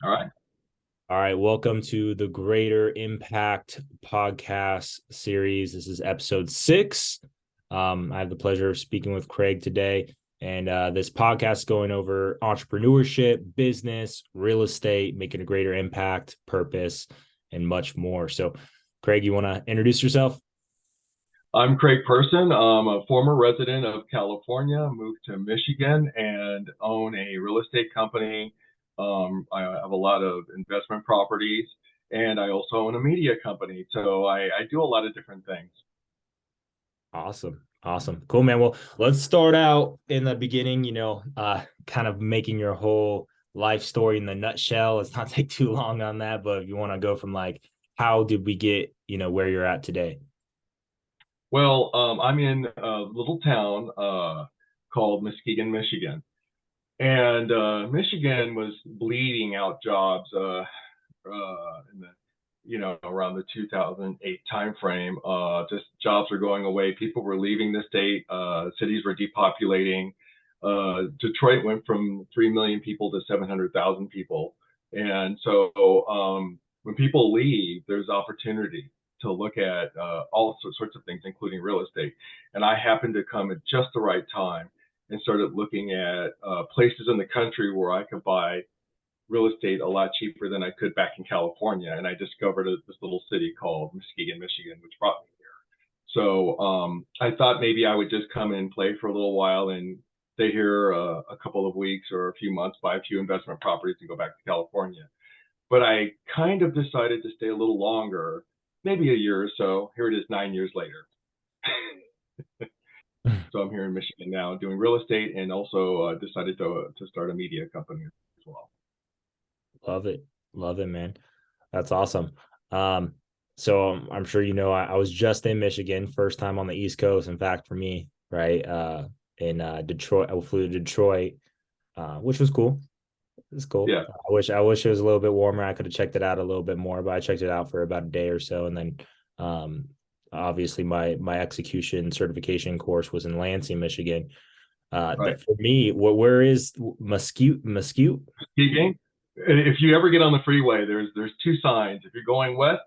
All right. All right, welcome to the Greater Impact podcast series. This is episode 6. I have the pleasure of speaking with Craig today, and this podcast is going over entrepreneurship, business, real estate, making a greater impact, purpose, and much more. So, Craig, you want to introduce yourself? I'm Craig Person. I'm a former resident of California, moved to Michigan, and own a real estate company. I have a lot of investment properties, and I also own a media company. So I do a lot of different things. Awesome. Awesome. Cool, man. Well, let's start out in the beginning, kind of making your whole life story in the nutshell. Let's not take too long on that, but if you want to go from like, how did we get, where you're at today? Well, I'm in a little town called Muskegon, Michigan. And Michigan was bleeding out jobs in the around the 2008 timeframe. Just jobs were going away. People were leaving the state. Cities were depopulating. Detroit went from 3 million people to 700,000 people. And so when people leave, there's opportunity to look at all sorts of things, including real estate. And I happened to come at just the right time and started looking at places in the country where I could buy real estate a lot cheaper than I could back in California. And I discovered this little city called Muskegon, Michigan, which brought me here. So I thought maybe I would just come and play for a little while and stay here a couple of weeks or a few months, buy a few investment properties and go back to California. But I kind of decided to stay a little longer, maybe a year or so. Here it is 9 years later. So I'm here in Michigan now doing real estate and also decided to start a media company as well. Love it. Love it, man. That's awesome. Um, so I'm sure I was just in Michigan, first time on the East Coast. In fact, for me, right? In Detroit, I flew to Detroit, which was cool. It's cool. Yeah. I wish it was a little bit warmer. I could have checked it out a little bit more, but I checked it out for about a day or so, and then obviously my execution certification course was in Lansing, Michigan. Right. That for me, where is Mesquite? Mesquite? Speaking, if you ever get on the freeway, there's two signs. If you're going west,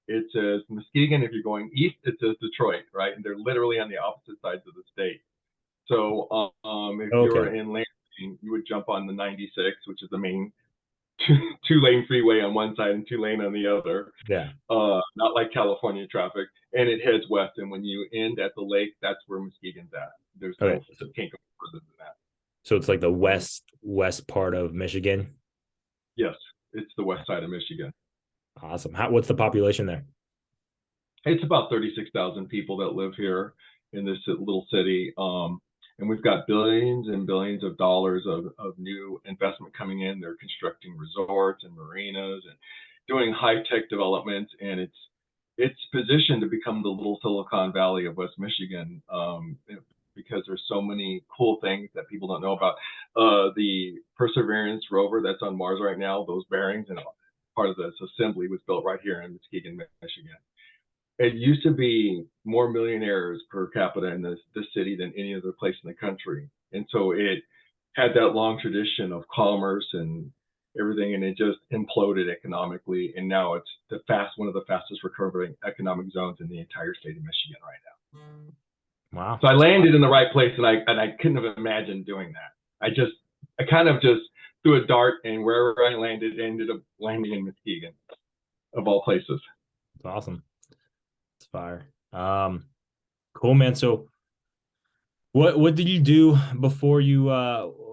it says Muskegon. If you're going east, it says Detroit, right? And they're literally on the opposite sides of the state. So if Okay. you're in Lansing, you would jump on the 96, which is the main two-lane freeway on one side and two-lane on the other. Yeah. Not like California traffic, and it heads west. And when you end at the lake, that's where Muskegon's at. There's Okay. no can't go further than that. So it's like the west part of Michigan. Yes, it's the west side of Michigan. Awesome. What's the population there? It's about 36,000 people that live here in this little city. And we've got billions and billions of dollars of new investment coming in. They're constructing resorts and marinas and doing high tech developments. And it's positioned to become the little Silicon Valley of West Michigan because there's so many cool things that people don't know about. The Perseverance rover that's on Mars right now, those bearings and part of this assembly was built right here in Muskegon, Michigan. It used to be more millionaires per capita in this city than any other place in the country. And so it had that long tradition of commerce and everything, and it just imploded economically. And now it's one of the fastest recovering economic zones in the entire state of Michigan right now. Wow. So I landed in the right place, and I couldn't have imagined doing that. I kind of just threw a dart, and wherever I landed, ended up landing in Muskegon, of all places. It's awesome. It's fire. Cool, man. So what did you do before you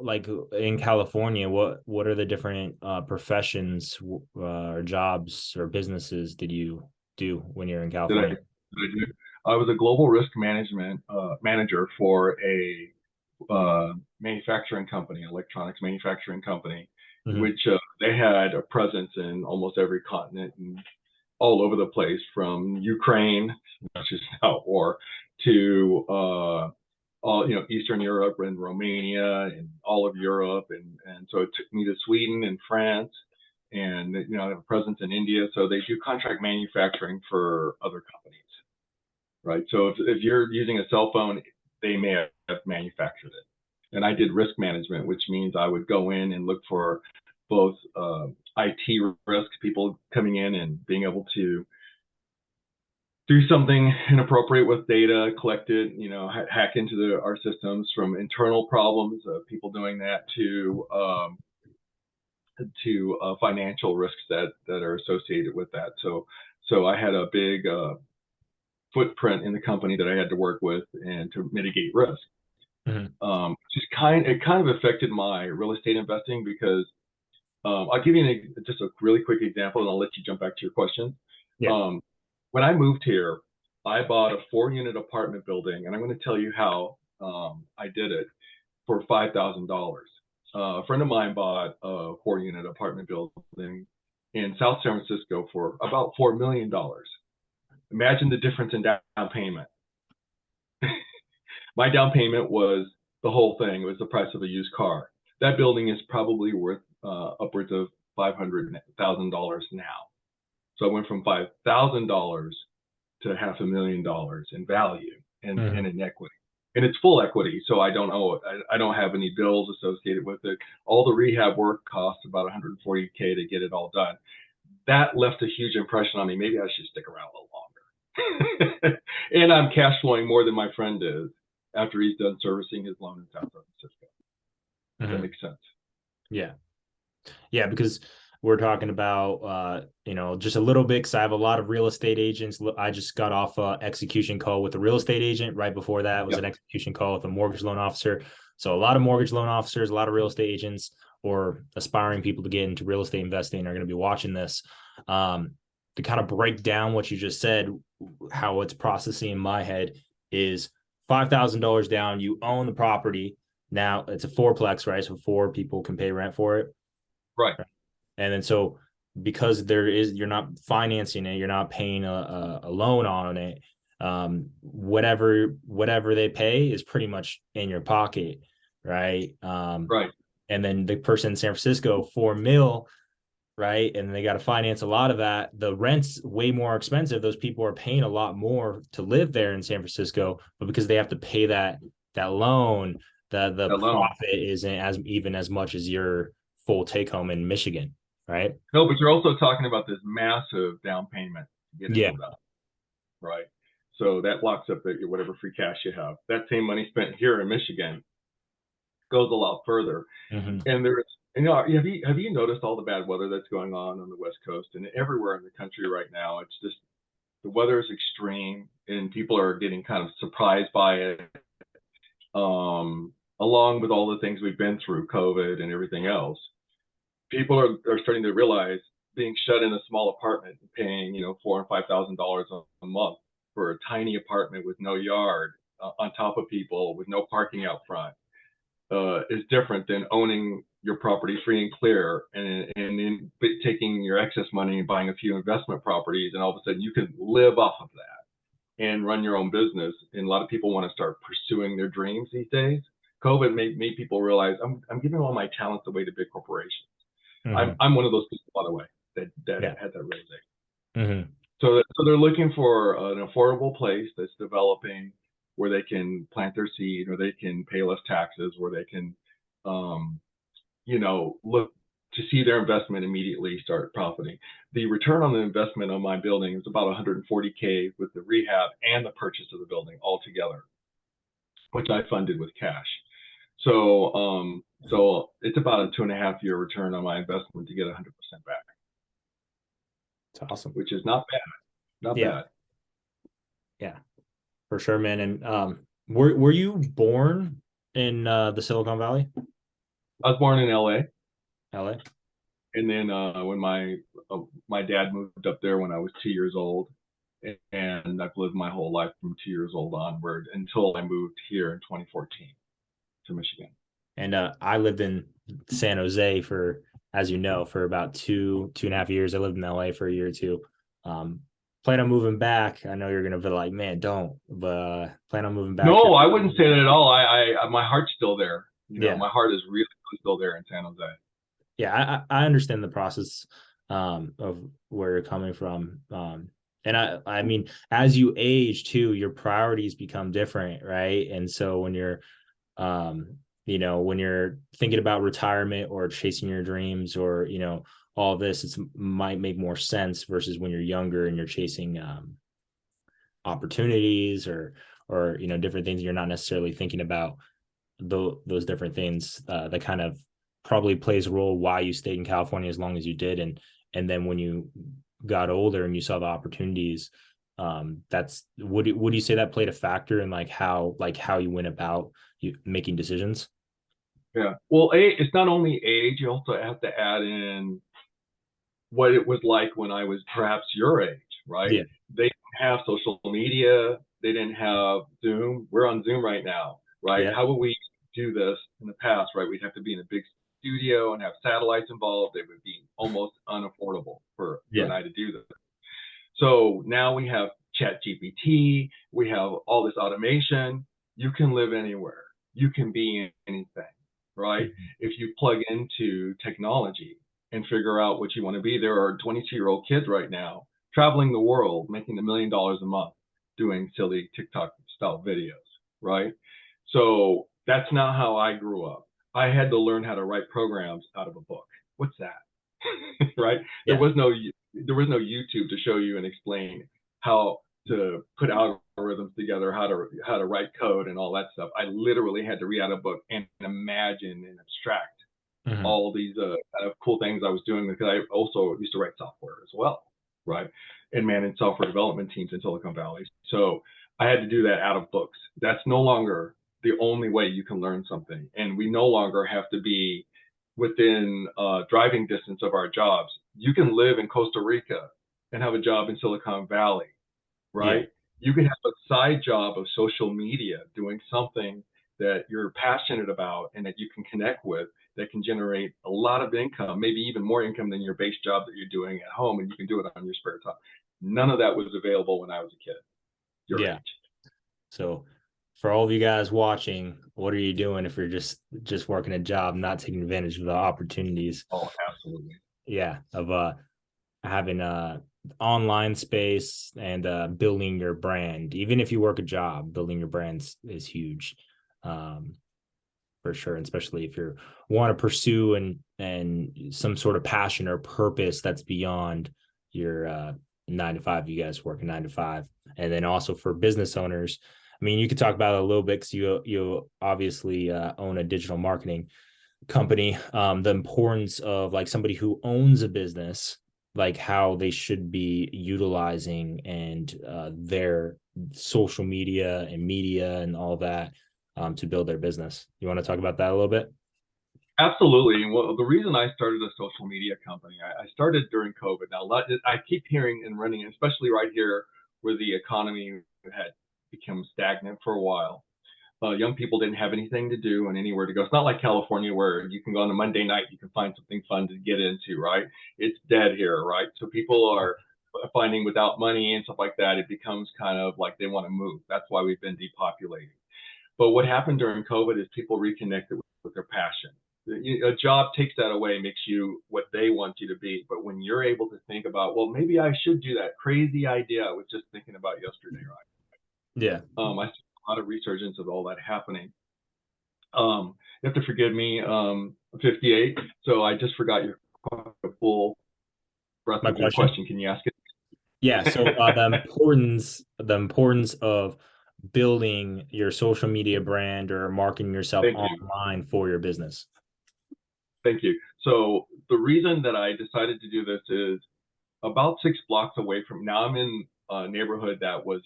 like in California? What are the different professions or jobs or businesses did you do when you're in California? Did I do? I was a global risk management manager for a manufacturing company, electronics manufacturing company, Hmm. which they had a presence in almost every continent and all over the place, from Ukraine, which is now at war, to all Eastern Europe and Romania and all of Europe, and so it took me to Sweden and France, and I have a presence in India. So they do contract manufacturing for other companies, right? So if you're using a cell phone, they may have manufactured it. And I did risk management, which means I would go in and look for both de-risk people coming in and being able to do something inappropriate with data collected, hack into our systems, from internal problems of people doing that to financial risks that are associated with that. So I had a big footprint in the company that I had to work with and to mitigate risk. Just it kind of affected my real estate investing because I'll give you just a really quick example, and I'll let you jump back to your question. Yeah. When I moved here, I bought a 4-unit apartment building, and I'm going to tell you how I did it for $5,000. A friend of mine bought a 4-unit apartment building in South San Francisco for about $4 million. Imagine the difference in down payment. My down payment was the whole thing. It was the price of a used car. That building is probably worth upwards of $500,000 now. So I went from $5,000 to $500,000 in value and in equity. And it's full equity, so I don't owe it. I don't have any bills associated with it. All the rehab work costs about $140K to get it all done. That left a huge impression on me. Maybe I should stick around a little longer. And I'm cash flowing more than my friend is after he's done servicing his loan in South San Francisco. That makes sense. Yeah, because we're talking about, just a little bit, because I have a lot of real estate agents. I just got off an execution call with a real estate agent. Right before that was an execution call with a mortgage loan officer. So a lot of mortgage loan officers, a lot of real estate agents, or aspiring people to get into real estate investing are going to be watching this. To kind of break down what you just said, how it's processing in my head is $5,000 down. You own the property. Now it's a fourplex, right? So 4 people can pay rent for it. Right. And then so because you're not financing it, you're not paying a loan on it. Whatever they pay is pretty much in your pocket, right? Right. And then the person in San Francisco, $4 million, right? And they got to finance a lot of that. The rent's way more expensive. Those people are paying a lot more to live there in San Francisco, but because they have to pay that loan, the profit isn't even as much as your full take home in Michigan, right? No, but you're also talking about this massive down payment to get into that, right? So that locks up whatever free cash you have. That same money spent here in Michigan goes a lot further. And have you noticed all the bad weather that's going on the West Coast and everywhere in the country right now? It's just the weather is extreme, and people are getting kind of surprised by it. Along with all the things we've been through, COVID and everything else, people are starting to realize being shut in a small apartment, paying $4,000 and $5,000 a month for a tiny apartment with no yard, on top of people with no parking out front, is different than owning your property free and clear, and then taking your excess money and buying a few investment properties, and all of a sudden you can live off of that and run your own business. And a lot of people want to start pursuing their dreams these days. COVID made people realize I'm giving all my talents away to big corporations. I'm one of those people, by the way, that had that realization. So they're looking for an affordable place that's developing, where they can plant their seed, or they can pay less taxes, where they can, look to see their investment immediately start profiting. The return on the investment on my building is about $140K with the rehab and the purchase of the building all together, which I funded with cash. So it's about a 2.5-year return on my investment to get 100% back. It's awesome. Which is not bad. Not bad. Yeah, for sure, man. And were you born in the Silicon Valley? I was born in LA. LA. And then when my dad moved up there when I was 2 years old, and I've lived my whole life from 2 years old onward until I moved here in 2014 to Michigan. And I lived in San Jose for about 2.5 years. I lived in LA for a year or two. Plan on moving back. I know you're gonna be like, man, don't. But plan on moving back. No, I wouldn't say that at all. I my heart's still there. My heart is really still there in San Jose. Yeah, I understand the process of where you're coming from. And I mean, as you age too, your priorities become different, right? And so when you're when you're thinking about retirement or chasing your dreams or, all of this, it might make more sense versus when you're younger and you're chasing opportunities or different things you're not necessarily thinking about those different things that kind of probably plays a role why you stayed in California as long as you did. And then when you got older and you saw the opportunities, that's would you say that played a factor in how you went about making decisions? Yeah. Well, it's not only age, you also have to add in what it was like when I was perhaps your age, right? Yeah. They didn't have social media, they didn't have Zoom. We're on Zoom right now, right? Yeah. How would we do this in the past, right? We'd have to be in a big studio and have satellites involved. It would be almost unaffordable for you Yeah. and I to do this. So now we have Chat GPT, we have all this automation. You can live anywhere, you can be anything, right? Mhm. If you plug into technology and figure out what you want to be, there are 22-year-old kids right now traveling the world, making $1 million a month, doing silly TikTok style videos, right? So that's not how I grew up. I had to learn how to write programs out of a book. What's that? Right? There Yeah. was no YouTube to show you and explain how to put algorithms together, how to write code and all that stuff. I literally had to read out a book and imagine and abstract Mhm. all these kind of cool things I was doing because I also used to write software as well, right? And manage software development teams in Silicon Valley. So I had to do that out of books. That's no longer the only way you can learn something. And we no longer have to be within driving distance of our jobs. You can live in Costa Rica and have a job in Silicon Valley, Yeah. right? You can have a side job of social media doing something that you're passionate about and that you can connect with that can generate a lot of income, maybe even more income than your base job that you're doing at home, and you can do it on your spare time. None of that was available when I was a kid, your Yeah. age. So for all of you guys watching, what are you doing if you're just working a job, not taking advantage of the opportunities? Oh, absolutely. Yeah, of having online space and building your brand. Even if you work a job, building your brand is huge. Um, for sure, and especially if you want to pursue and some sort of passion or purpose that's beyond your 9 to 5. You guys work a 9 to 5, and then also for business owners. I mean, you could talk about it a little bit because you obviously own a digital marketing company. The importance of somebody who owns a business, how they should be utilizing and their social media and all that to build their business. You want to talk about that a little bit? Absolutely. Well, the reason I started a social media company, I started during COVID. Now, I keep hearing and running, especially right here where the economy had become stagnant for a while. Young people didn't have anything to do and anywhere to go. It's not like California where you can go on a Monday night, you can find something fun to get into, right? It's dead here, right? So people are finding without money and stuff like that, it becomes kind of like they want to move. That's why we've been depopulating. But what happened during COVID is people reconnected with their passion. A job takes that away, makes you what they want you to be. But when you're able to think about, well, maybe I should do that crazy idea I was just thinking about yesterday, right? Yeah. I see a lot of resurgence of all that happening. You have to forgive me. I'm 58, so I just forgot your full breadth My of your question. question. Can you ask it? Yeah. So the importance of building your social media brand or marketing yourself Thank you. online for your business. Thank you. So the reason that I decided to do this is about 6 blocks away from now. I'm in a neighborhood that was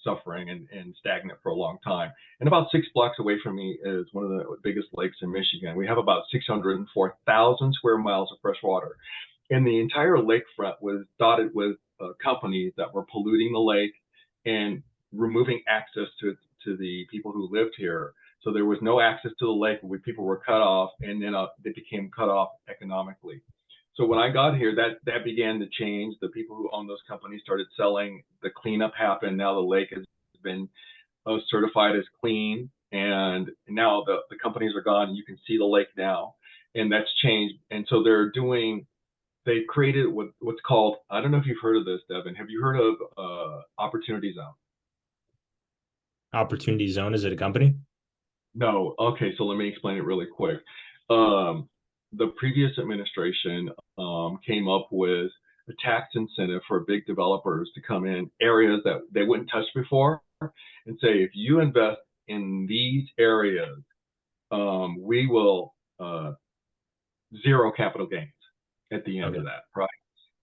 suffering and stagnant for a long time. And about 6 blocks away from me is one of the biggest lakes in Michigan. We have about 604,000 square miles of fresh water. And the entire lakefront was dotted with companies that were polluting the lake and removing access to the people who lived here. So there was no access to the lake. People were cut off, and then they became cut off economically. So when I got here, that began to change. The people who own those companies started selling. The cleanup happened. Now the lake has been certified as clean, and now the companies are gone. And you can see the lake now, and that's changed. And so they created what's called, I don't know if you've heard of this, Devin. Have you heard of Opportunity Zone? Opportunity Zone, is it a company? No. Okay, so let me explain it really quick. Um, the previous administration came up with a tax incentive for big developers to come in areas that they wouldn't touch before and say, if you invest in these areas, we will zero capital gains at the end Okay. of that, right?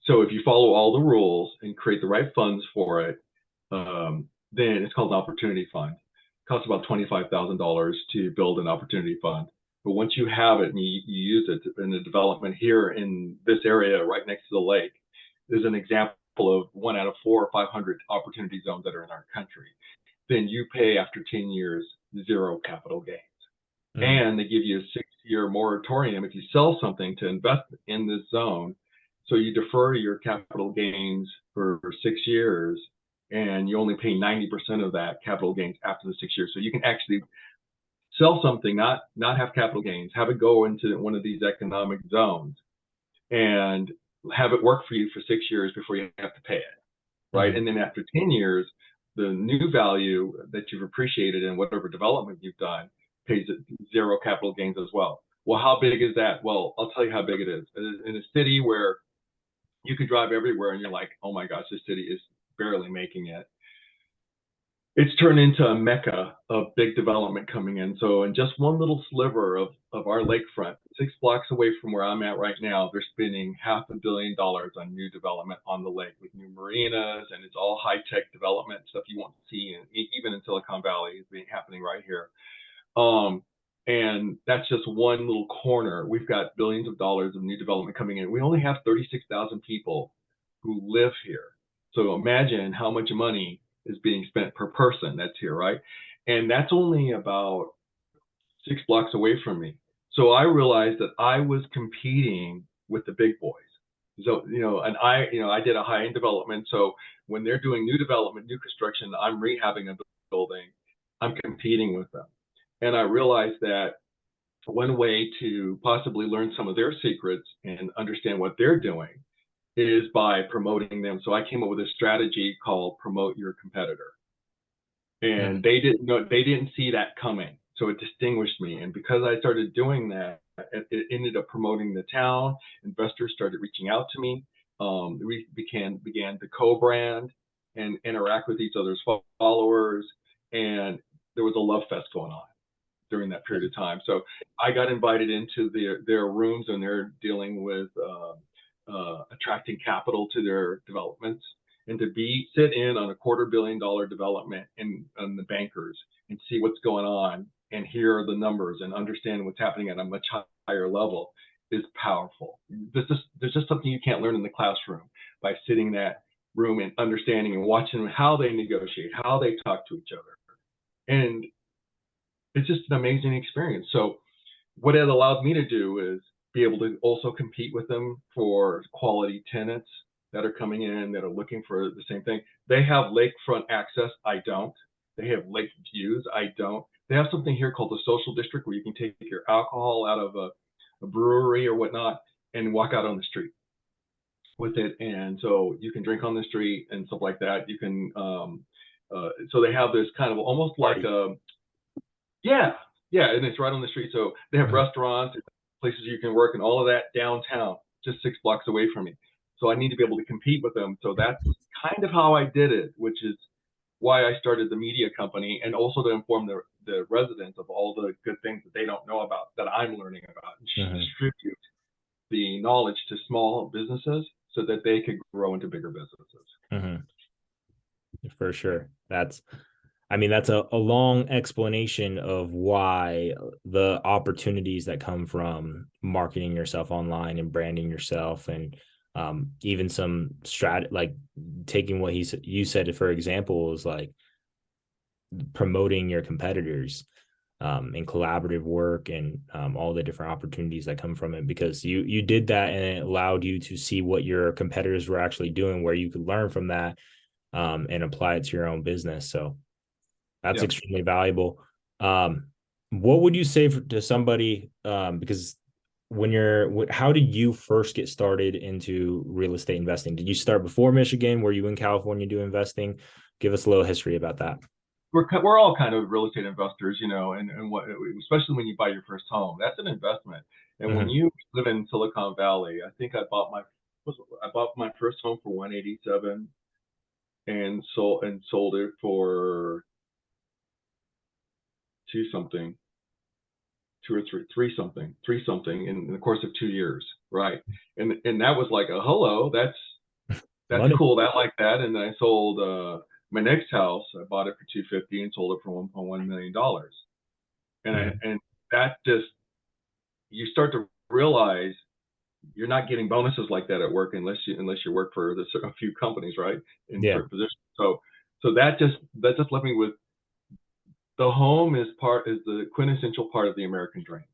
So if you follow all the rules and create the right funds for it, then it's called an opportunity fund. It costs about $25,000 to build an opportunity fund. But once you have it and you use it in the development here in this area right next to the lake, there's an example of 1 out of 4 or 500 opportunity zones that are in our country. Then you pay after 10 years zero capital gain. Mm, And they give you a 6-year moratorium if you sell something to invest in this zone. So you defer your capital gains for 6 years, and you only pay 90% of that capital gains after the 6 years. So you can actually sell something, not have capital gains, have it go into one of these economic zones, and have it work for you for 6 years before you have to pay it, right? mm, And then after 10 years, the new value that you've appreciated in whatever development you've done pays zero capital gains as well. Well, how big is that? Well, I'll tell you how big it is. In a city where you could drive everywhere and you're like, oh my gosh, this city is barely making it. It's turned into a mecca of big development coming in. So in just one little sliver of our lakefront, 6 blocks away from where I'm at right now, they're spending $500 million on new development on the lake with new marinas, and it's all high-tech development stuff you won't see even in Silicon Valley is happening right here. Um, and that's just one little corner. We've got billions of dollars of new development coming in. We only have 36,000 people who live here. So imagine how much money is being spent per person that's here, right? And that's only about 6 blocks away from me. So I realized that I was competing with the big boys. So, and I did a high end development. So when they're doing new development, new construction, I'm rehabbing a building, I'm competing with them. And I realized that one way to possibly learn some of their secrets and understand what they're doing is by promoting them. So I came up with a strategy called promote your competitor. And mm. they didn't see that coming. So it distinguished me. And because I started doing that, it ended up promoting the town. Investors started reaching out to me. We began to co-brand and interact with each other's followers. And there was a love fest going on during that period of time. So I got invited into their rooms, and they're dealing with attracting capital to their developments, and to sit in on a $250 million development and the bankers and see what's going on and hear the numbers and understand what's happening at a much higher level is powerful. There's just something you can't learn in the classroom by sitting in that room and understanding and watching how they negotiate, how they talk to each other. And it's just an amazing experience. So what it allowed me to do is be able to also compete with them for quality tenants that are coming in that are looking for the same thing. They have lakefront access. I don't. They have lake views. I don't. They have something here called the social district where you can take your alcohol out of a brewery or whatnot and walk out on the street with it. And so you can drink on the street and stuff like that. You can, so they have this kind of almost like Party. a, yeah, yeah, and it's right on the street. So they have Mhm. restaurants, places you can work, and all of that downtown, just 6 blocks away from me. So I need to be able to compete with them. So that's kind of how I did it, which is why I started the media company, and also to inform the residents of all the good things that they don't know about that I'm learning about, and Mhm. distribute the knowledge to small businesses so that they could grow into bigger businesses. Mhm. For sure. That's a long explanation of why the opportunities that come from marketing yourself online and branding yourself, and even some like taking what you said, for example, is like promoting your competitors, and collaborative work, and all the different opportunities that come from it, because you did that and it allowed you to see what your competitors were actually doing, where you could learn from that, and apply it to your own business. So that's Yeah. extremely valuable. What would you say to somebody, because how did you first get started into real estate investing? Did you start before Michigan? Were you in California doing investing? Give us a little history about that. we're all kind of real estate investors, and what, especially when you buy your first home, that's an investment. And when Hmm. you live in Silicon Valley, I think I bought my first home for 187 and sold it for two something, two or three something in the course of 2 years, right? And that was like a hello, that's Money. cool. I like that. And then I sold my next house. I bought it for 250 and sold it for $1.1 million. Hmm. And that just, you start to realize you're not getting bonuses like that at work unless you work for a few companies, right? In Yeah. certain positions. So that just left me with, the home is the quintessential part of the American dream.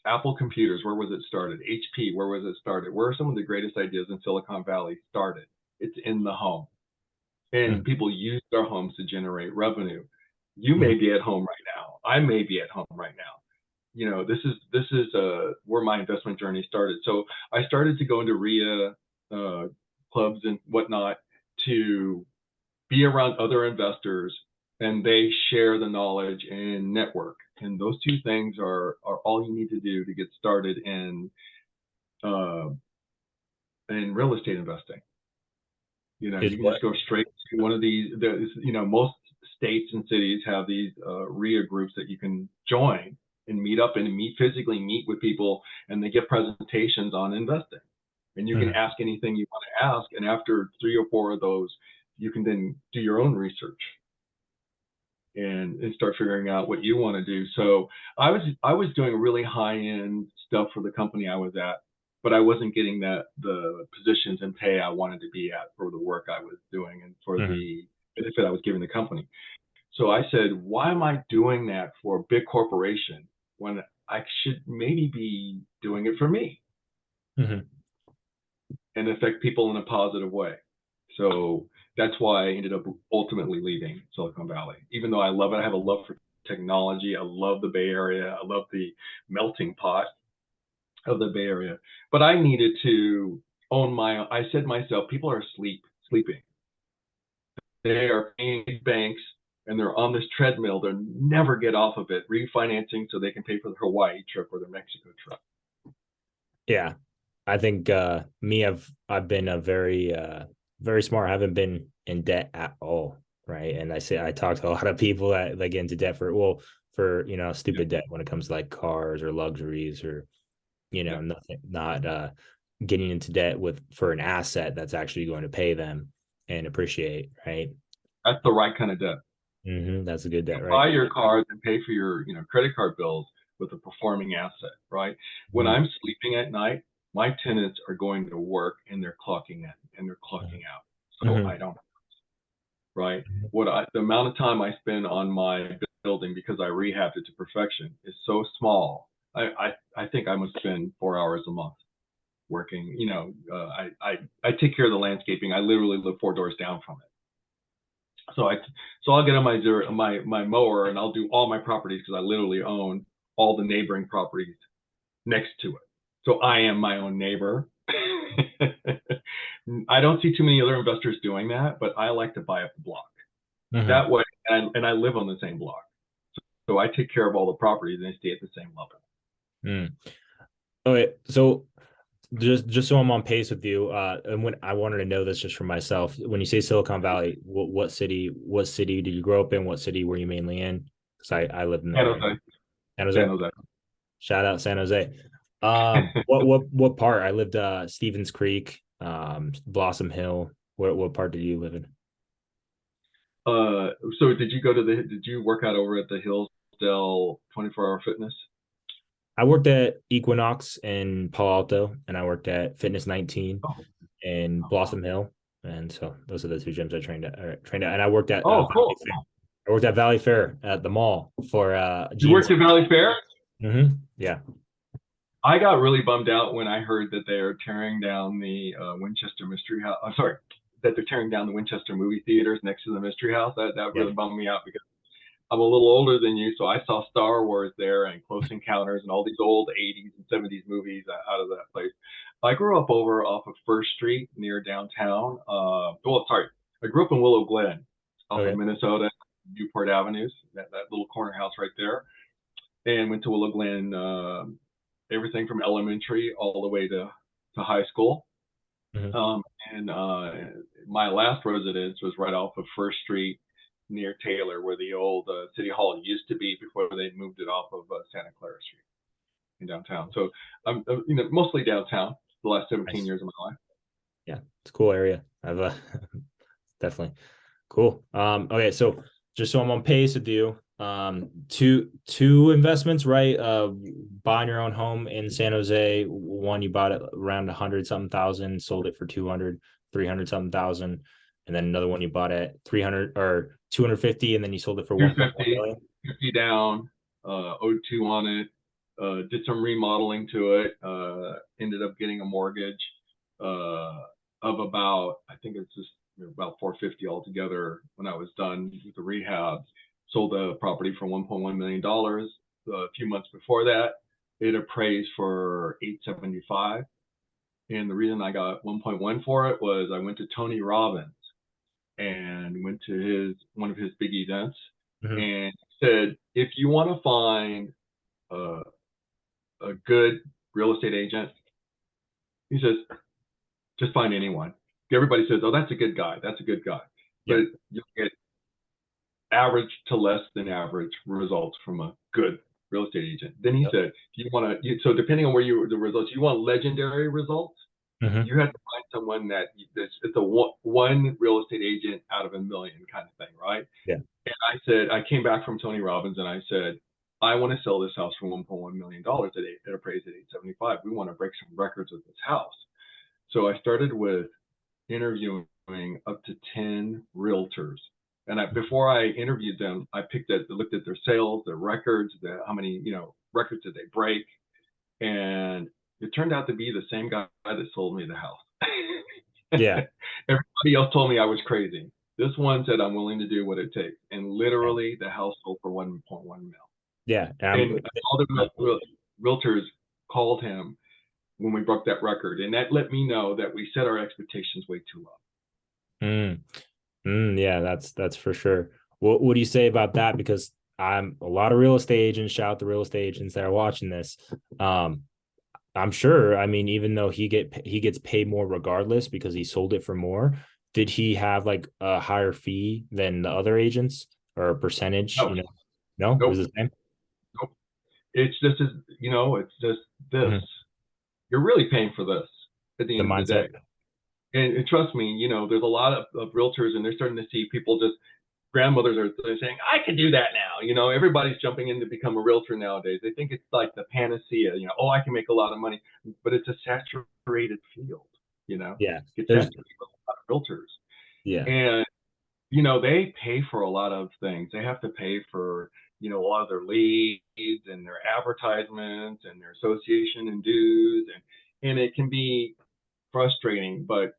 Apple computers, where was it started? HP, where was it started? Where are some of the greatest ideas in Silicon Valley started? It's in the home. And Hmm. people use their homes to generate revenue. You Hmm. may be at home right now. I may be at home right now. This is where my investment journey started. So I started to go into RIA clubs and whatnot to be around other investors, and they share the knowledge and network. And those two things are all you need to do to get started uh, in real estate investing. Is You can what? just go straight to one of these. Most states and cities have these RIA groups that you can join and meet up and physically meet with people, and they give presentations on investing. And you can Hmm. ask anything you want to ask. And after three or four of those, you can then do your own research and start figuring out what you want to do. So I was doing really high end stuff for the company I was at, but I wasn't getting the positions and pay I wanted to be at for the work I was doing and for Hmm. the benefit I was giving the company. So I said, why am I doing that for a big corporation when I should maybe be doing it for me Hmm. and affect people in a positive way? So that's why I ended up ultimately leaving Silicon Valley. Even though I love it, I have a love for technology. I love the Bay Area. I love the melting pot of the Bay Area. But I needed to own my. I said to myself, people are sleeping. They are paying banks and they're on this treadmill. They'll never get off of it, refinancing so they can pay for the Hawaii trip or the Mexico trip. Yeah. I think I've been a very smart. I haven't been in debt at all. Right. And I talk to a lot of people that get into debt for Yeah, stupid debt when it comes to like cars or luxuries or yeah, nothing, not getting into debt for an asset that's actually going to pay them and appreciate. Right. that's the right kind of debt. That's a good debt, right? Buy your cars and pay for your credit card bills with a performing asset, right? When Mhm. I'm sleeping at night, my tenants are going to work and they're clocking in and they're clocking out. So Mhm. I don't, right? The amount of time I spend on my building because I rehabbed it to perfection is so small. I think I must spend 4 hours a month working. I take care of the landscaping. I literally live four doors down from it. So I'll get on my mower and I'll do all my properties because I literally own all the neighboring properties next to it. So I am my own neighbor. I don't see too many other investors doing that, but I like to buy up the block. Mhm. That way, and I live on the same block. So I take care of all the properties and I stay at the same level. Mm. Okay, so just so I'm on pace with you, and when I wanted to know this just for myself, when you say Silicon Valley, what city did you grow up in? What city were you mainly in? Because I lived in the San area. Jose, San Jose. San Jose. Shout out San Jose. What part? I lived Stevens Creek, Blossom Hill. What part did you live in? uh, so did you work out over at the Hillsdale 24-hour fitness? I worked at Equinox in Palo Alto, and I worked at Fitness 19 Oh, in Blossom Hill, and so those are the two gyms I trained at, and I worked at oh, Valley cool. Fair. I worked at Valley Fair at the mall for You worked GNC. at Valley Fair? Yeah. I got really bummed out when I heard that they're tearing down the Winchester Mystery House. I'm sorry, that they're tearing down the Winchester movie theaters next to the Mystery House. That Yeah. really bummed me out because I'm a little older than you, so I saw Star Wars there and Close Encounters and all these old 80s and 70s movies out of that place. I grew up over off of First Street near downtown. Sorry, I grew up in Willow Glen off of Okay. Minnesota. Newport Avenues, that little corner house right there, and went to Willow Glen, everything from elementary all the way to high school. Mhm. Um, and my last residence was right off of First Street near Taylor, where the old City Hall used to be before they moved it off of Santa Clara Street in downtown. So I'm mostly downtown the last 17 Nice. years of my life. Yeah, it's a cool area. I've definitely cool. Okay, so just so I'm on pace with you, two investments, right? Buying your own home in San Jose. One you bought it around 100 something thousand, sold it for 200, 300 something thousand, and then another one you bought at 300 or 250, and then you sold it for 1.1 250, million. 50 down, owed two on it, did some remodeling to it, ended up getting a mortgage of about, I think it's just about 450 altogether when I was done with the rehab. Sold the property for $1.1 million. A few months before that, it appraised for 875. And the reason I got 1.1 for it was I went to Tony Robbins and went to one of his big events, Mm-hmm. and said, if you want to find a, a good real estate agent, he says, just find anyone. Everybody says, oh, that's a good guy. That's a good guy. Yeah. But you'll get average to less than average results from a good real estate agent. Then he Yep. said, if you want to, so depending on the results, you want legendary results, Mm-hmm. you have to find someone it's a one real estate agent out of a million kind of thing, right? Yeah. And I said, I came back from Tony Robbins and I said, I want to sell this house for $1.1 million at appraised at 875. We want to break some records with this house. So I started with interviewing up to 10 realtors. And before I interviewed them, I looked at their sales, their records, how many, records did they break? And it turned out to be the same guy that sold me the house. Yeah. Everybody else told me I was crazy. This one said, I'm willing to do what it takes. And Yeah. literally the house sold for 1.1 mil. Yeah. And all the realtors called him when we broke that record. And that let me know that we set our expectations way too low. Yeah, that's for sure. What do you say about that? Because I'm a lot of real estate agents, shout out to real estate agents that are watching this. I'm sure. I mean, even though he gets paid more regardless because he sold it for more, did he have like a higher fee than the other agents or a percentage? No, No, it was nope, the same. nope. It's just, it's just this. Mhm. You're really paying for this at the The end of the day. mindset. And trust me, there's a lot of realtors and they're starting to see people just grandmothers are saying, I can do that now. Everybody's jumping in to become a realtor nowadays. They think it's like the panacea, oh, I can make a lot of money, but it's a saturated field, Yeah. it's There's saturated with a lot of realtors. yeah. And, they pay for a lot of things. They have to pay for, a lot of their leads and their advertisements and their association and dues. And it can be frustrating, but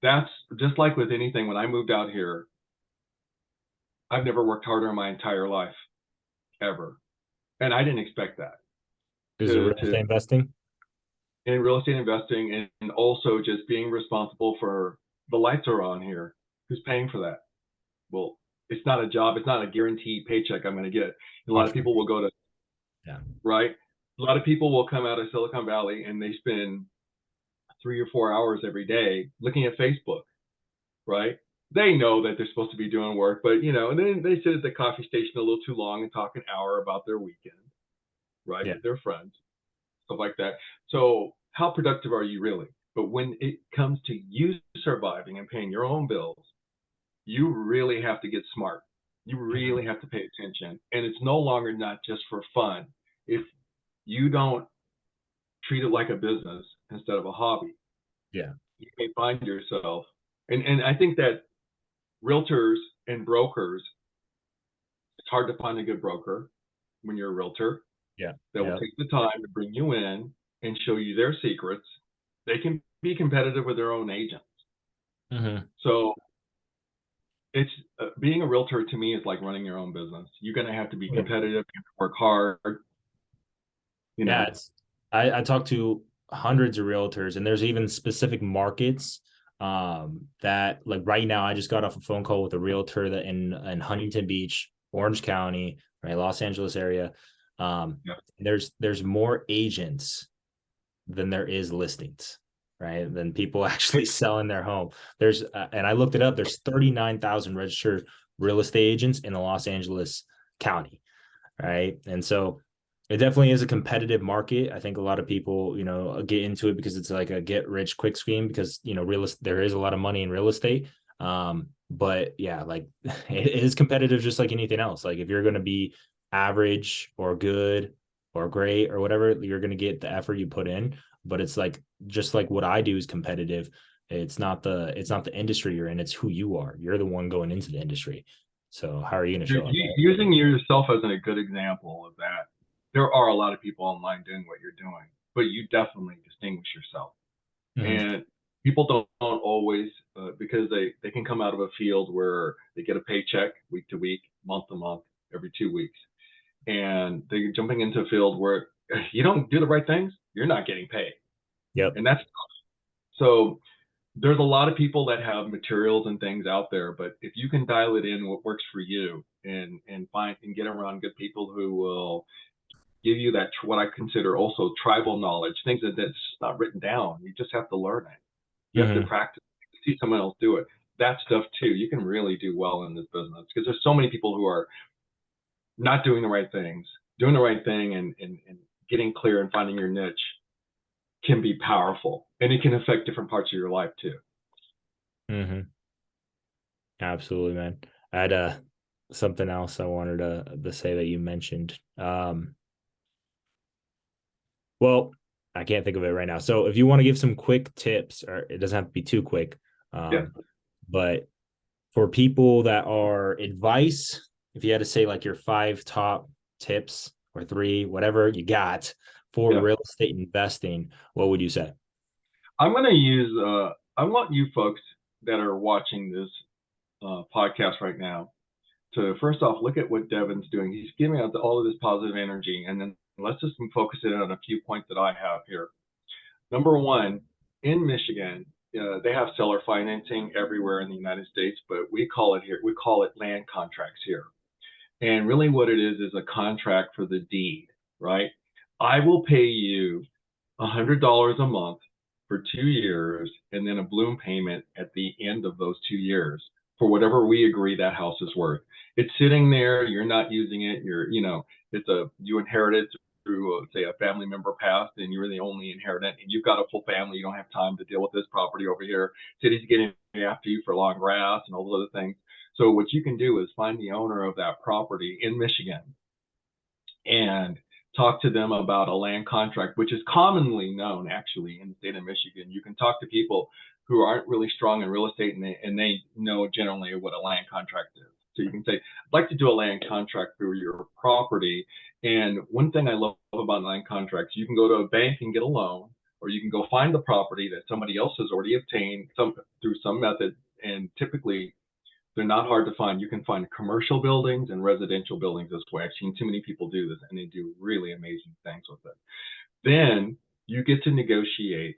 that's just like with anything. When I moved out here, I've never worked harder in my entire life, ever. And I didn't expect that Is it to, real estate investing? in real estate investing, and also just being responsible for the lights are on here. Who's paying for that? Well, it's not a job. It's not a guaranteed paycheck I'm going to get. A lot of people will go to, Yeah. right? A lot of people will come out of Silicon Valley and they spend 3 or 4 hours every day looking at Facebook, right? They know that they're supposed to be doing work, but and then they sit at the coffee station a little too long and talk an hour about their weekend, right, Yeah. with their friends, stuff like that. So how productive are you really? But when it comes to you surviving and paying your own bills, you really have to get smart. You Mhm. really have to pay attention, and it's no longer not just for fun. If you don't treat it like a business instead of a hobby, Yeah. you may find yourself. And I think that realtors and brokers, it's hard to find a good broker when you're a realtor Yeah. that will Yeah. take the time to bring you in and show you their secrets. They can be competitive with their own agents. Mm-hmm. So it's being a realtor to me is like running your own business. You're going to have to be Yeah. competitive, you have to work hard, you Yeah, know. I talked to hundreds of realtors, and there's even specific markets that like right now I just got off a phone call with a realtor that in Huntington Beach, Orange County, right, Los Angeles area. Yeah. There's more agents than there is listings, right? Than people actually selling their home. There's and I looked it up. There's 39,000 registered real estate agents in the Los Angeles County, right? And so it definitely is a competitive market. I think a lot of people, get into it because it's like a get rich quick scheme because, there is a lot of money in real estate. But yeah, like it is competitive just like anything else. Like if you're going to be average or good or great or whatever, you're going to get the effort you put in. But it's like, just like what I do is competitive. It's not the industry you're in. It's who you are. You're the one going into the industry. So how are you going to show up? Using yourself as a good example of that, there are a lot of people online doing what you're doing, but you definitely distinguish yourself. Mm-hmm. And people don't always, because they can come out of a field where they get a paycheck week to week, month to month, every 2 weeks, and they're jumping into a field where you don't do the right things, you're not getting paid, Yep. and that's so. There's a lot of people that have materials and things out there, but if you can dial it in what works for you and find and get around good people who will give you that what I consider also tribal knowledge, things that's not written down. You just have to learn it. You have to Mm-hmm. practice, see someone else do it. That stuff too, you can really do well in this business because there's so many people who are not doing the right things. Doing the right thing and getting clear and finding your niche can be powerful, and it can affect different parts of your life too. Mm-hmm. Absolutely, man. I had something else I wanted to say that you mentioned. Well, I can't think of it right now. So if you want to give some quick tips, or it doesn't have to be too quick, Yeah, but for people that are advice, if you had to say like your 5 top tips or 3, whatever you got for yeah. real estate investing, what would you say? I'm going to use. I want you folks that are watching this podcast right now to first off look at what Devin's doing. He's giving out all of this positive energy, and then let's just focus in on a few points that I have here. Number one, in Michigan, they have seller financing everywhere in the United States, but we call it land contracts here. And really, what it is a contract for the deed, right? I will pay you $100 a month for 2 years, and then a balloon payment at the end of those 2 years for whatever we agree that house is worth. It's sitting there, you're not using it, you inherit it through, say, a family member passed, and you're the only inheritant, and you've got a full family, you don't have time to deal with this property over here. City's getting after you for long grass and all those other things. So what you can do is find the owner of that property in Michigan and talk to them about a land contract, which is commonly known actually in the state of Michigan. You can talk to people who aren't really strong in real estate and they know generally what a land contract is. So you can say, I'd like to do a land contract for your property. And one thing I love about land contracts, you can go to a bank and get a loan, or you can go find the property that somebody else has already obtained through some method. And typically they're not hard to find. You can find commercial buildings and residential buildings this way. I've seen too many people do this, and they do really amazing things with it. Then you get to negotiate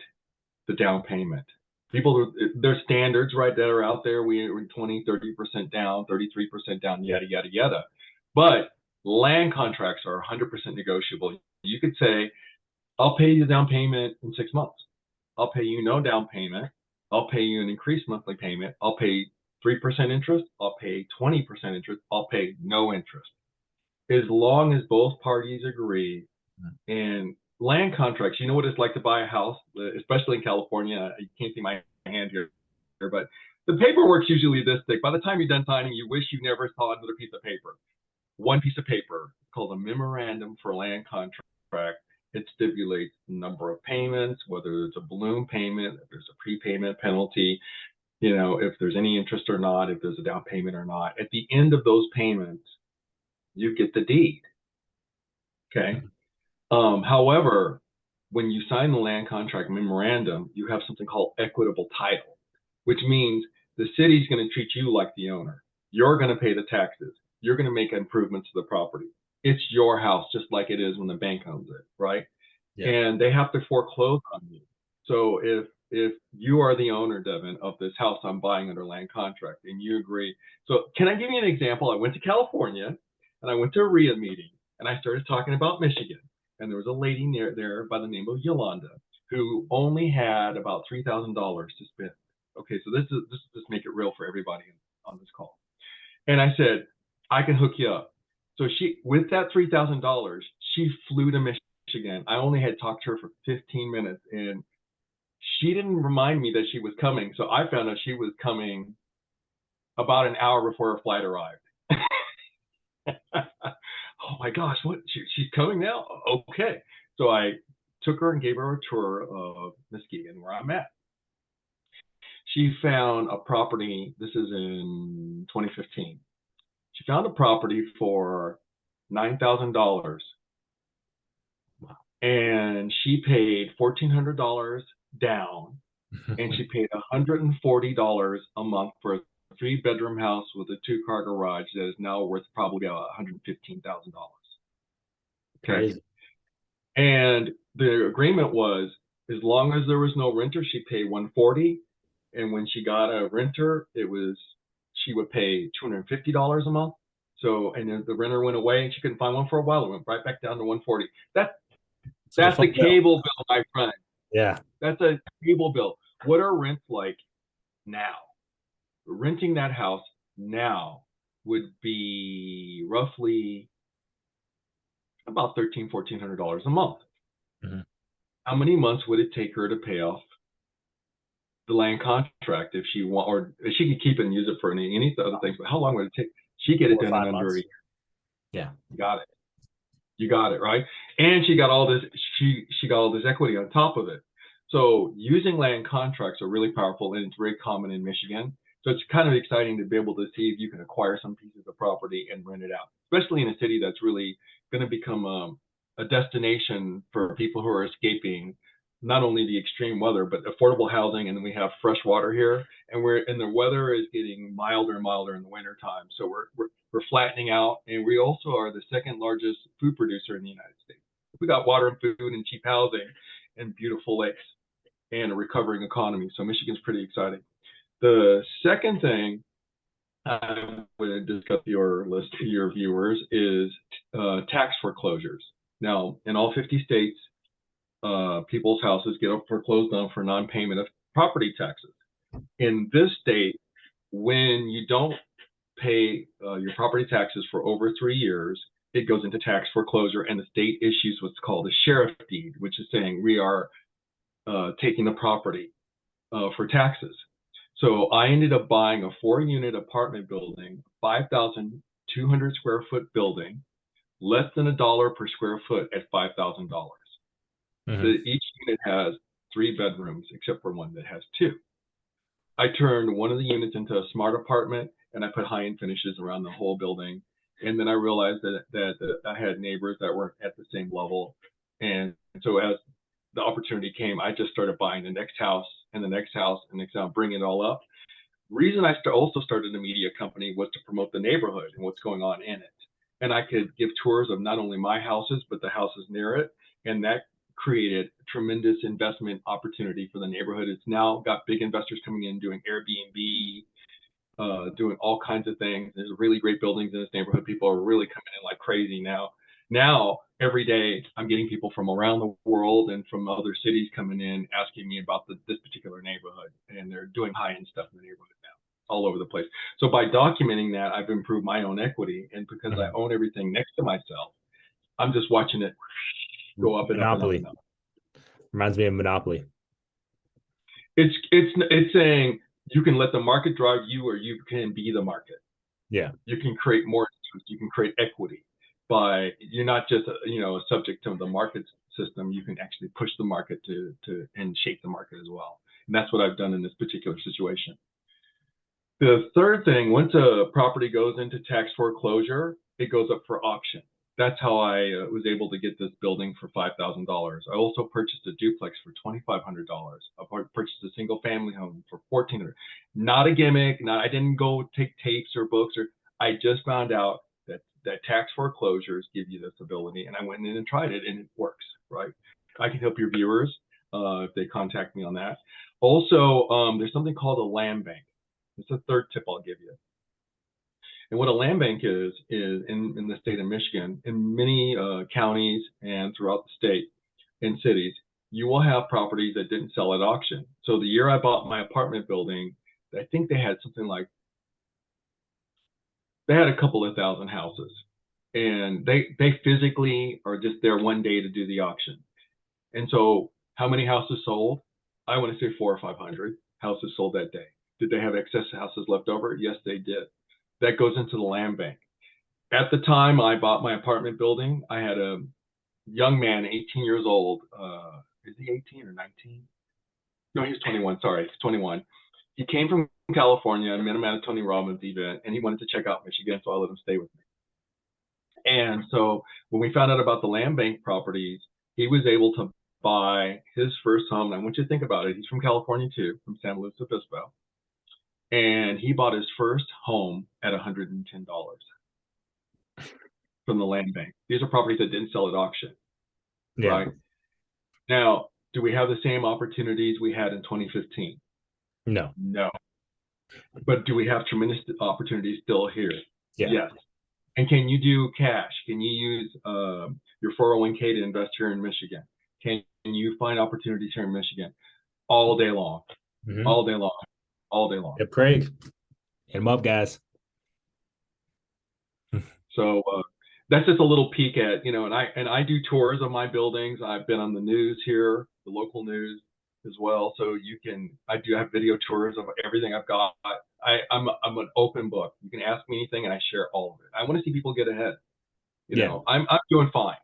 the down payment. There's standards, right, that are out there. We're 20, 30% down, 33% down, yada, yada, yada. But land contracts are 100% negotiable. You could say, I'll pay you the down payment in 6 months. I'll pay you no down payment. I'll pay you an increased monthly payment. I'll pay 3% interest. I'll pay 20% interest. I'll pay no interest. As long as both parties agree. And land contracts, you know what it's like to buy a house, especially in California. You can't see my hand here, but the paperwork's usually this thick. By the time you're done signing, you wish you never saw another piece of paper. One piece of paper called a memorandum for land contract. It stipulates the number of payments, whether it's a balloon payment, if there's a prepayment penalty, if there's any interest or not, if there's a down payment or not. At the end of those payments, you get the deed. Okay. However, when you sign the land contract memorandum, you have something called equitable title, which means the city's going to treat you like the owner. You're going to pay the taxes. You're going to make improvements to the property. It's your house, just like it is when the bank owns it, right? Yeah. And they have to foreclose on you. So if if you are the owner, Devin, of this house I'm buying under land contract and you agree. So can I give you an example? I went to California and I went to a RIA meeting and I started talking about Michigan. And there was a lady near there by the name of Yolanda who only had about $3,000 to spend. Okay, so this is just make it real for everybody on this call. And I said, I can hook you up. So she, with that $3,000, she flew to Michigan. I only had talked to her for 15 minutes and she didn't remind me that she was coming. So I found out she was coming about an hour before her flight arrived. Oh my gosh, what? She's coming now? Okay. So I took her and gave her a tour of Muskegon, where I'm at. She found a property. This is in 2015. She found a property for $9,000. Wow. And she paid $1,400 down, and she paid $140 a month for a 3-bedroom house with a 2-car garage that is now worth probably about $115,000. Okay. Crazy. And the agreement was, as long as there was no renter, she'd pay $140. And when she got a renter, she would pay $250 a month. So, and then the renter went away and she couldn't find one for a while. It went right back down to $140. That's a cable bill, my friend. Yeah. That's a cable bill. What are rents like now? Renting that house now would be roughly about $1,400 a month. Mm-hmm. How many months would it take her to pay off the land contract if she want, or if she could keep it and use it for any other things? But how long would it take? She get it done in under a year. Yeah, you got it. You got it, right? And she got all this. She got all this equity on top of it. So using land contracts are really powerful, and it's very common in Michigan. So it's kind of exciting to be able to see if you can acquire some pieces of property and rent it out, especially in a city that's really going to become a destination for people who are escaping not only the extreme weather, but affordable housing. And then we have fresh water here, and the weather is getting milder and milder in the wintertime. So we're flattening out, and we also are the second largest food producer in the United States. We got water and food and cheap housing and beautiful lakes and a recovering economy. So Michigan's pretty exciting. The second thing I would discuss your viewers is tax foreclosures. Now, in all 50 states, people's houses get foreclosed on for non-payment of property taxes. In this state, when you don't pay your property taxes for over 3 years, it goes into tax foreclosure, and the state issues what's called a sheriff deed, which is saying we are taking the property for taxes. So I ended up buying a 4-unit apartment building, 5,200 square foot building, less than $1 per square foot at $5,000. Mm-hmm. So each unit has 3 bedrooms, except for one that has 2. I turned one of the units into a smart apartment, and I put high-end finishes around the whole building. And then I realized that I had neighbors that weren't at the same level. And so as the opportunity came, I just started buying the next house and the next house and the next house, bringing it all up. Reason I also started a media company was to promote the neighborhood and what's going on in it. And I could give tours of not only my houses, but the houses near it. And that created tremendous investment opportunity for the neighborhood. It's now got big investors coming in doing Airbnb, doing all kinds of things. There's really great buildings in this neighborhood. People are really coming in like crazy now. Now, every day, I'm getting people from around the world and from other cities coming in asking me about this particular neighborhood, and they're doing high-end stuff in the neighborhood now, all over the place. So by documenting that, I've improved my own equity, and because I own everything next to myself, I'm just watching it go up and up and up and up. Reminds me of Monopoly. It's saying you can let the market drive you, or you can be the market. Yeah. You can create more interest. You can create equity. You're not just subject to the market system. You can actually push the market to and shape the market as well. And that's what I've done in this particular situation. The third thing, once a property goes into tax foreclosure, it goes up for auction. That's how I was able to get this building for $5,000. I also purchased a duplex for $2,500. I purchased a single family home for $1,400. Not a gimmick. I didn't go take tapes or books. I just found out that tax foreclosures give you this ability, and I went in and tried it, and it works, right? I can help your viewers if they contact me on that. Also, there's something called a land bank. It's a third tip I'll give you. And what a land bank is in the state of Michigan, in many counties and throughout the state, in cities, you will have properties that didn't sell at auction. So the year I bought my apartment building, I think they had something like, they had a couple of thousand houses, and they physically are just there one day to do the auction. And so how many houses sold? I want to say 400 or 500 houses sold that day. Did they have excess houses left over? Yes, they did. That goes into the land bank. At the time I bought my apartment building, I had a young man, 18 years old. Is he 18 or 19? No, he's 21. Sorry, he's 21. He came from California. I met him at a Tony Robbins event, and he wanted to check out Michigan, so I let him stay with me. And so when we found out about the land bank properties, he was able to buy his first home. And I want you to think about it. He's from California too, from San Luis Obispo. And he bought his first home at $110 from the land bank. These are properties that didn't sell at auction, Yeah. right? Now, do we have the same opportunities we had in 2015? No. No. But do we have tremendous opportunities still here? Yeah. Yes. And can you do cash? Can you use your 401k to invest here in Michigan? Can you find opportunities here in Michigan? All day long, all day long, all day long. Yep, Craig, hit him up, guys. So that's just a little peek at, and I do tours of my buildings. I've been on the news here, the local news as well. So I do have video tours of everything I've got. I'm an open book. You can ask me anything and I share all of it. I want to see people get ahead. I'm doing fine.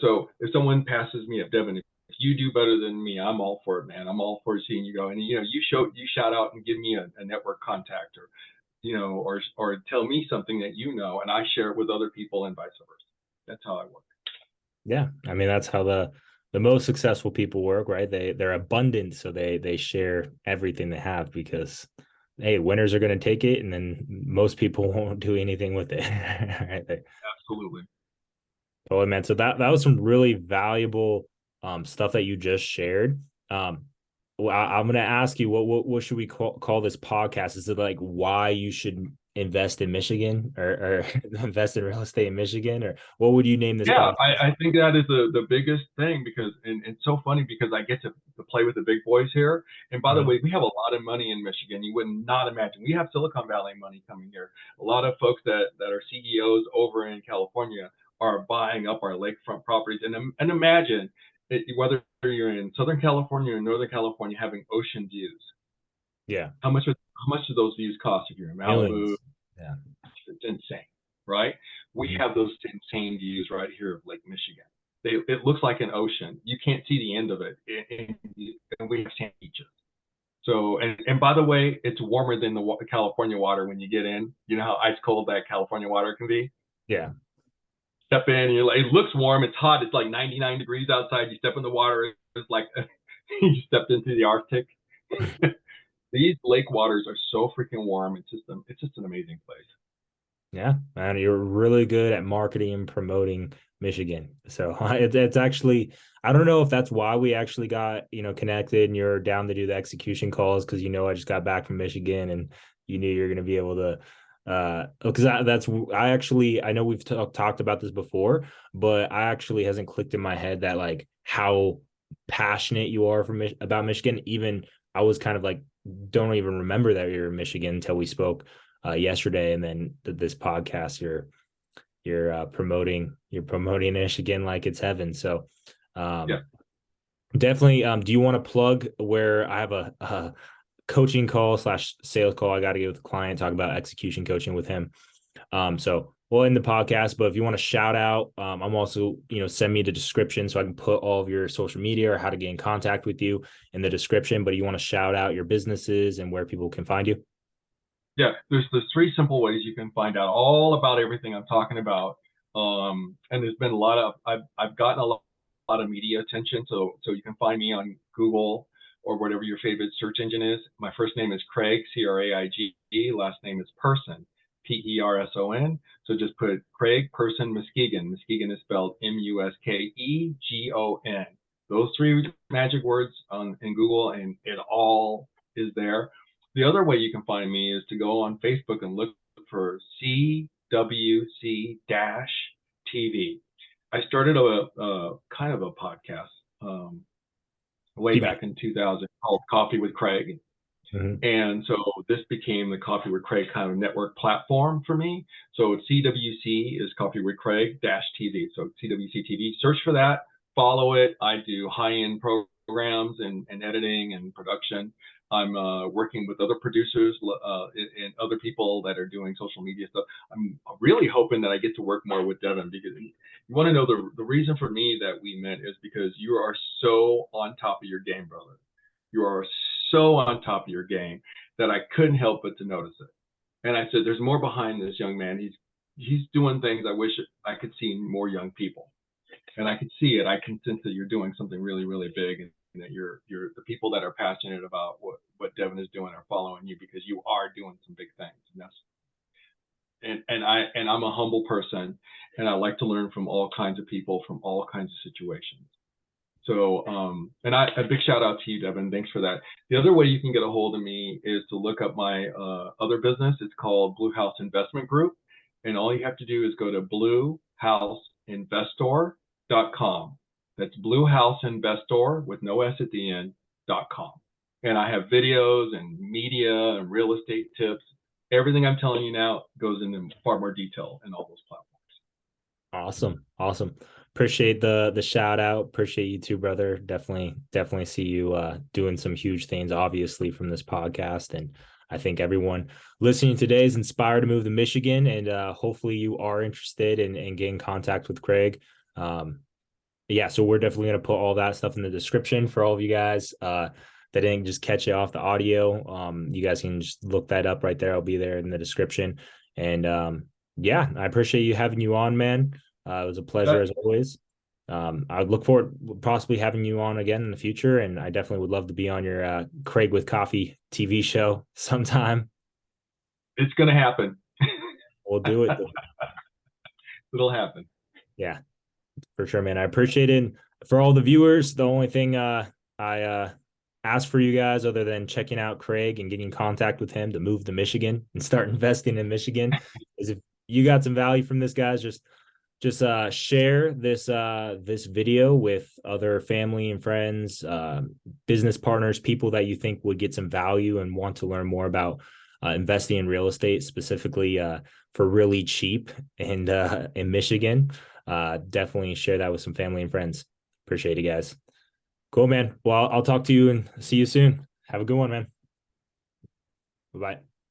So if someone passes me up, Devin, if you do better than me, I'm all for it, man. I'm all for seeing you go. And you shout out and give me a network contact, or tell me something that and I share it with other people and vice versa. That's how I work. Yeah, I mean that's how the most successful people work, right? They're abundant, so they share everything they have because hey, winners are going to take it, and then most people won't do anything with it. Right? Absolutely. Totally, man. So that was some really valuable stuff that you just shared. Well, I'm going to ask you what should we call this podcast? Is it like why you should invest in Michigan or invest in real estate in Michigan, or what would you name this podcast? I think that is the biggest thing because and it's so funny because I get to play with the big boys here. And by the way, we have a lot of money in Michigan. You would not imagine. We have Silicon Valley money coming here. A lot of folks that are CEOs over in California are buying up our lakefront properties. And imagine whether you're in Southern California or Northern California having ocean views. Yeah. How much do those views cost if you're in Malibu? Millions. Yeah. It's insane, right? We have those insane views right here of Lake Michigan. It looks like an ocean. You can't see the end of it, and we have sand beaches. So, and by the way, it's warmer than the California water when you get in. You know how ice cold that California water can be? Yeah. Step in, and it looks warm. It's hot. It's like 99 degrees outside. You step in the water, it's like you stepped into the Arctic. These lake waters are so freaking warm. It's just an amazing place. Yeah, man, you're really good at marketing and promoting Michigan. So it's actually, I don't know if that's why we actually got, connected and you're down to do the execution calls. Cause I just got back from Michigan and you knew you're going to be able to, because I know we've talked about this before, but I actually hasn't clicked in my head that like how passionate you are about Michigan. Even I was kind of like, don't even remember that you're in Michigan until we spoke yesterday, and then this podcast you're promoting Michigan like it's heaven. So definitely. Do you want to plug where I have a coaching call / sales call I got to get with the client, talk about execution coaching with him. So we'll end the podcast, but if you want to shout out, I'm also, send me the description so I can put all of your social media or how to get in contact with you in the description, but you want to shout out your businesses and where people can find you? Yeah, there's 3 simple ways you can find out all about everything I'm talking about. And there's been I've gotten a lot of media attention. So you can find me on Google or whatever your favorite search engine is. My first name is Craig, Craig. Last name is Person, Person. So just put Craig Person Muskegon. Muskegon is spelled Muskegon. those three magic words in Google, and it all is there. The other way you can find me is to go on Facebook and look for CWC-TV. I started a kind of a podcast way TV. back in 2000 called Coffee with Craig. Mhm. And so this became the Coffee with Craig kind of network platform for me. So CWC is Coffee with Craig -TV. So CWC TV, search for that, follow it. I do high-end programs and editing and production. I'm working with other producers and other people that are doing social media stuff. I'm really hoping that I get to work more with Devin, because you want to know the reason for me that we met is because you are so on top of your game, brother. You are so on top of your game that I couldn't help but to notice it. And I said, there's more behind this young man. He's doing things I wish I could see more young people. And I could see it. I can sense that you're doing something really, really big, and that you're the people that are passionate about what Devin is doing are following you, because you are doing some big things. And I'm a humble person, and I like to learn from all kinds of people, from all kinds of situations. So, and a big shout out to you, Devin. Thanks for that. The other way you can get a hold of me is to look up my other business. It's called Blue House Investment Group. And all you have to do is go to bluehouseinvestor.com. That's bluehouseinvestor with no S at the end.com. And I have videos and media and real estate tips. Everything I'm telling you now goes into far more detail in all those platforms. Awesome. Appreciate the shout out. Appreciate you too, brother. Definitely see you doing some huge things, obviously, from this podcast. And I think everyone listening today is inspired to move to Michigan, and hopefully you are interested in getting in contact with Craig. Yeah, so we're definitely going to put all that stuff in the description for all of you guys that didn't just catch it off the audio. You guys can just look that up right there. I'll be there in the description. And yeah, I appreciate you having you on, man. It was a pleasure as always. I would look forward to possibly having you on again in the future, and I definitely would love to be on your Craig with Coffee TV show sometime. It's going to happen. We'll do it. It'll happen. Yeah, for sure, man. I appreciate it. For all the viewers, the only thing I ask for you guys, other than checking out Craig and getting in contact with him to move to Michigan and start investing in Michigan, is if you got some value from this, guys, just share this video with other family and friends, business partners, people that you think would get some value and want to learn more about investing in real estate, specifically for really cheap and in Michigan. Definitely share that with some family and friends. Appreciate it, guys. Cool, man. Well, I'll talk to you and see you soon. Have a good one, man. Bye-bye.